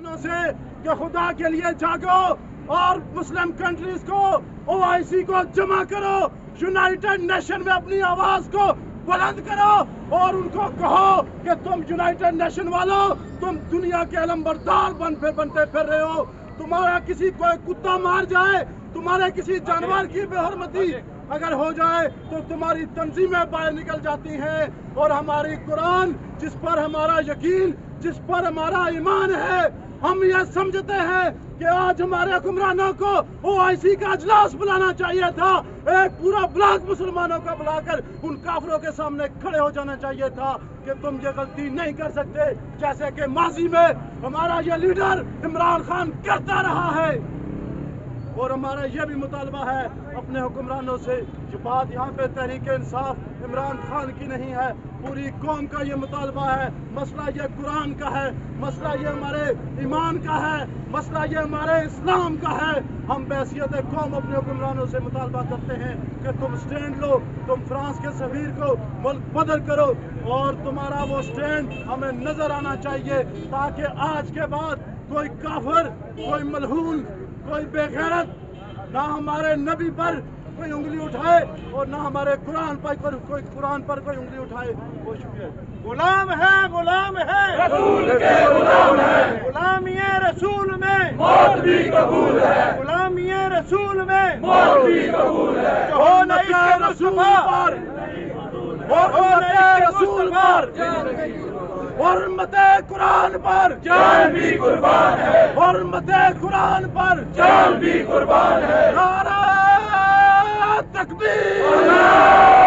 से कि खुदा के लिए जागो और मुस्लिम कंट्रीज को ओआईसी को जमा करो, यूनाइटेड नेशन में अपनी आवाज को बुलंद करो और उनको कहो कि तुम यूनाइटेड नेशन वालों, तुम दुनिया के अलमबरदार बनते फिर रहे हो। तुम्हारा किसी कोई कुत्ता मार जाए, तुम्हारे किसी जानवर की बेहरमती अगर हो जाए तो तुम्हारी तंजीमें बाहर निकल जाती हैं। और हमारी कुरान, जिस पर हमारा यकीन, जिस पर हमारा ईमान है, हम ये समझते हैं कि आज हमारे हुक्मरानों को ओआईसी का अजलास बुलाना चाहिए था, एक पूरा ब्लॉक मुसलमानों का बुलाकर उन काफिरों के सामने खड़े हो जाना चाहिए था कि तुम ये गलती नहीं कर सकते जैसे कि माजी में हमारा ये लीडर इमरान खान करता रहा है। और हमारा ये भी मुतालबा है अपने हुक्मरानों से, ये बात यहाँ पे तहरीक इंसाफ इमरान खान की नहीं है, पूरी कौम का ये मुतालबा है। मसला ये कुरान का है, मसला ये हमारे ईमान का है, मसला ये हमारे इस्लाम का है। हम बहैसियत कौम अपने हुक्मरानों से मुतालबा करते हैं कि तुम स्टैंड लो, तुम फ्रांस के सफीर को मुल्क बदल करो और तुम्हारा वो स्टैंड हमें नजर आना चाहिए, ताकि आज के बाद कोई काफिर, कोई मलहून, कोई बेगैरत ना हमारे नबी पर कोई उंगली उठाए और ना हमारे कुरान पर कोई उंगली उठाए। बहुत शुक्रिया। गुलाम है रसूल के गुलाम है, गुलामी रसूल में मौत भी कबूल है, गुलामी रसूल में मौत भी कबूल है। हो न इसके रसूल मुस्तफा, रसूल पर, हुर्मते कुरान पर जान भी कुर्बान है, हुर्मते कुरान पर जान भी कुर्बान है। नारा तकबीर।